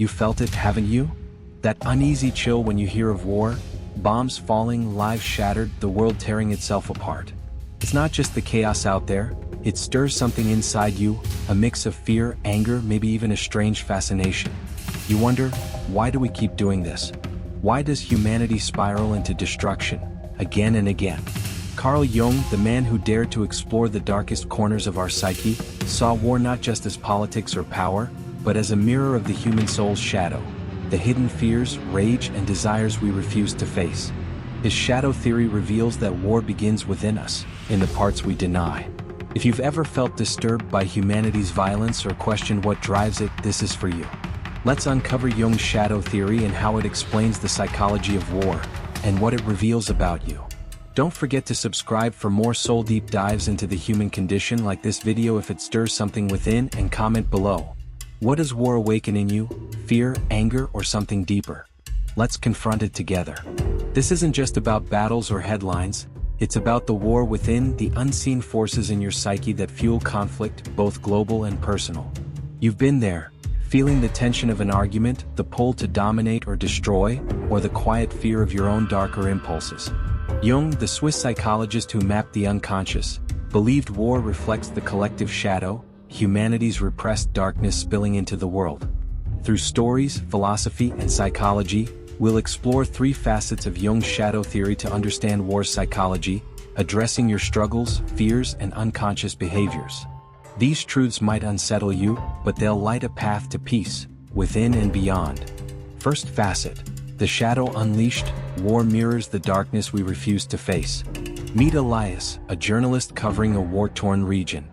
You felt it, haven't you? That uneasy chill when you hear of war, bombs falling, lives shattered, the world tearing itself apart. It's not just the chaos out there, it stirs something inside you, a mix of fear, anger, maybe even a strange fascination. You wonder, why do we keep doing this? Why does humanity spiral into destruction, again and again? Carl Jung, the man who dared to explore the darkest corners of our psyche, saw war not just as politics or power, but as a mirror of the human soul's shadow, the hidden fears, rage, and desires we refuse to face. His shadow theory reveals that war begins within us, in the parts we deny. If you've ever felt disturbed by humanity's violence or questioned what drives it, this is for you. Let's uncover Jung's shadow theory and how it explains the psychology of war, and what it reveals about you. Don't forget to subscribe for more soul deep dives into the human condition. Like this video if it stirs something within, and comment below. What does war awaken in you? Fear, anger, or something deeper? Let's confront it together. This isn't just about battles or headlines, it's about the war within, the unseen forces in your psyche that fuel conflict, both global and personal. You've been there, feeling the tension of an argument, the pull to dominate or destroy, or the quiet fear of your own darker impulses. Jung, the Swiss psychologist who mapped the unconscious, believed war reflects the collective shadow, humanity's repressed darkness spilling into the world. Through stories, philosophy, and psychology, we'll explore three facets of Jung's shadow theory to understand war's psychology, addressing your struggles, fears, and unconscious behaviors. These truths might unsettle you, but they'll light a path to peace, within and beyond. First facet: the shadow unleashed. War mirrors the darkness we refuse to face. Meet Elias, a journalist covering a war-torn region.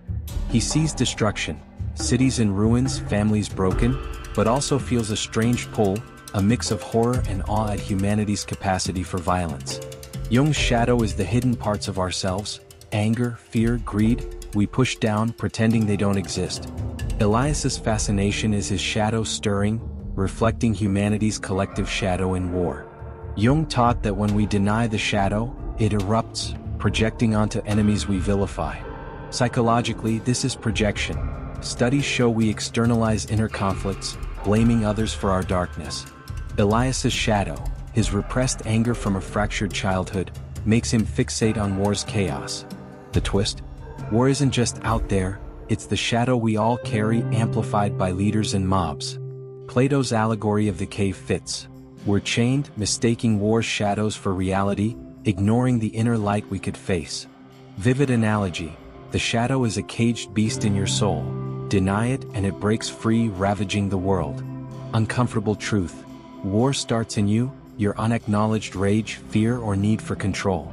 He sees destruction, cities in ruins, families broken, but also feels a strange pull, a mix of horror and awe at humanity's capacity for violence. Jung's shadow is the hidden parts of ourselves, anger, fear, greed, we push down, pretending they don't exist. Elias's fascination is his shadow stirring, reflecting humanity's collective shadow in war. Jung taught that when we deny the shadow, it erupts, projecting onto enemies we vilify. Psychologically, this is projection. Studies show we externalize inner conflicts, blaming others for our darkness. Elias's shadow, his repressed anger from a fractured childhood, makes him fixate on war's chaos. The twist? War isn't just out there, it's the shadow we all carry, amplified by leaders and mobs. Plato's allegory of the cave fits. We're chained, mistaking war's shadows for reality, ignoring the inner light we could face. Vivid analogy: the shadow is a caged beast in your soul. Deny it and it breaks free, ravaging the world. Uncomfortable truth: war starts in you, your unacknowledged rage, fear, or need for control.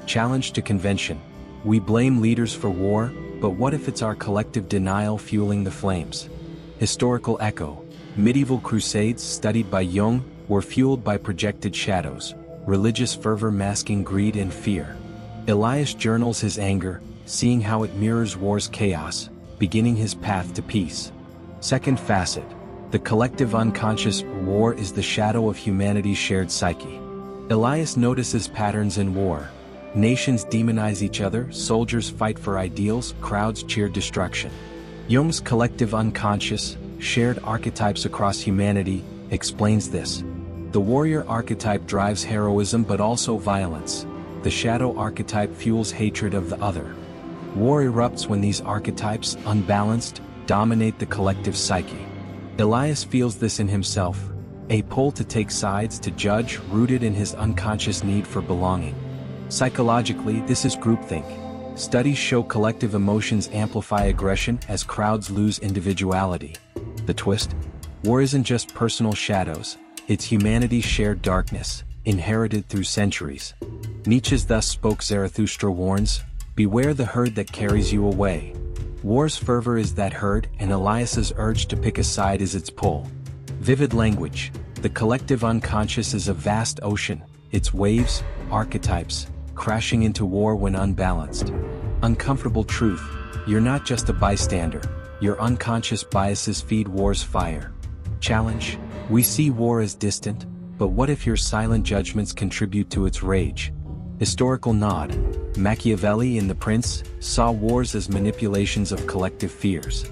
Challenge to convention: we blame leaders for war, but what if it's our collective denial fueling the flames? Historical echo: medieval crusades studied by Jung were fueled by projected shadows, religious fervor masking greed and fear. Elias journals his anger, seeing how it mirrors war's chaos, beginning his path to peace. Second facet: the collective unconscious. War is the shadow of humanity's shared psyche. Elias notices patterns in war. Nations demonize each other, soldiers fight for ideals, crowds cheer destruction. Jung's collective unconscious, shared archetypes across humanity, explains this. The warrior archetype drives heroism but also violence. The shadow archetype fuels hatred of the other. War erupts when these archetypes, unbalanced, dominate the collective psyche. Elias feels this in himself, a pull to take sides, to judge, rooted in his unconscious need for belonging. Psychologically, this is groupthink. Studies show collective emotions amplify aggression as crowds lose individuality. The twist? War isn't just personal shadows, it's humanity's shared darkness, inherited through centuries. Nietzsche's "Thus Spoke Zarathustra" warns, beware the herd that carries you away. War's fervor is that herd, and Elias's urge to pick a side is its pull. Vivid language: the collective unconscious is a vast ocean, its waves, archetypes, crashing into war when unbalanced. Uncomfortable truth: you're not just a bystander, your unconscious biases feed war's fire. Challenge: we see war as distant, but what if your silent judgments contribute to its rage? Historical nod: Machiavelli in The Prince saw wars as manipulations of collective fears.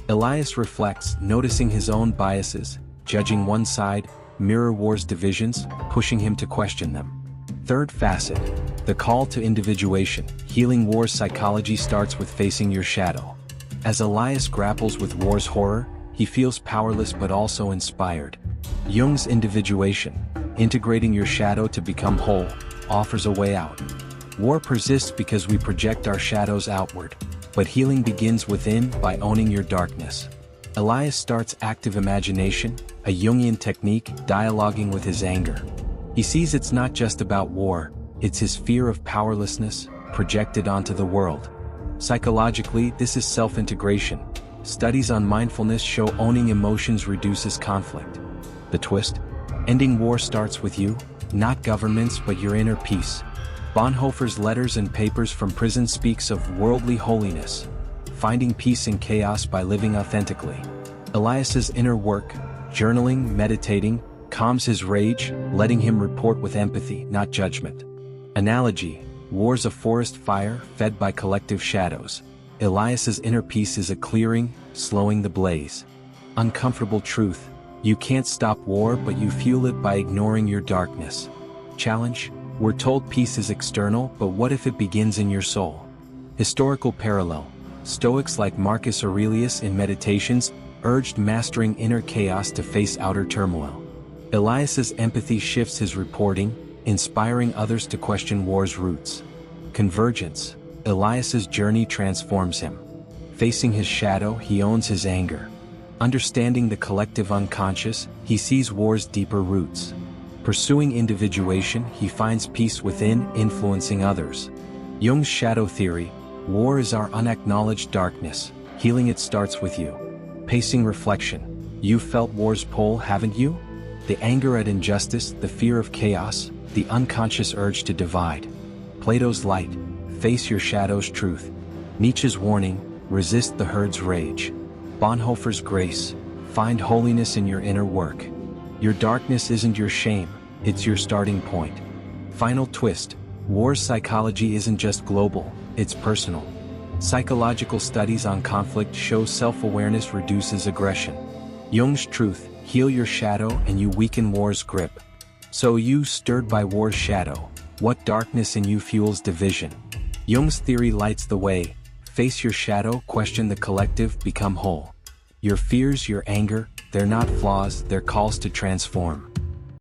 Elias reflects, noticing his own biases, judging one side, mirror war's divisions, pushing him to question them. Third facet, the call to individuation. Healing war's psychology starts with facing your shadow. As Elias grapples with war's horror, he feels powerless but also inspired. Jung's individuation, integrating your shadow to become whole, offers a way out. War persists because we project our shadows outward, but healing begins within by owning your darkness. Elias starts active imagination, a Jungian technique, dialoguing with his anger. He sees it's not just about war, it's his fear of powerlessness, projected onto the world. Psychologically, this is self-integration. Studies on mindfulness show owning emotions reduces conflict. The twist? Ending war starts with you, not governments but your inner peace. Bonhoeffer's Letters and Papers from Prison speaks of worldly holiness, finding peace in chaos by living authentically. Elias's inner work, journaling, meditating, calms his rage, letting him report with empathy, not judgment. Analogy: war's a forest fire fed by collective shadows. Elias's inner peace is a clearing, slowing the blaze. Uncomfortable truth: you can't stop war but you fuel it by ignoring your darkness. Challenge: we're told peace is external, but what if it begins in your soul? Historical parallel: Stoics like Marcus Aurelius in Meditations urged mastering inner chaos to face outer turmoil. Elias's empathy shifts his reporting, inspiring others to question war's roots. Convergence: Elias's journey transforms him. Facing his shadow, he owns his anger. Understanding the collective unconscious, he sees war's deeper roots. Pursuing individuation, he finds peace within, influencing others. Jung's Shadow Theory: war is our unacknowledged darkness. Healing it starts with you. Pacing reflection: you've felt war's pull, haven't you? The anger at injustice, the fear of chaos, the unconscious urge to divide. Plato's light: face your shadow's truth. Nietzsche's warning: resist the herd's rage. Bonhoeffer's grace: find holiness in your inner work. Your darkness isn't your shame, it's your starting point. Final twist: war's psychology isn't just global, it's personal. Psychological studies on conflict show self-awareness reduces aggression. Jung's truth: heal your shadow and you weaken war's grip. So you, stirred by war's shadow, what darkness in you fuels division? Jung's theory lights the way. Face your shadow, question the collective, become whole. Your fears, your anger, they're not flaws, they're calls to transform.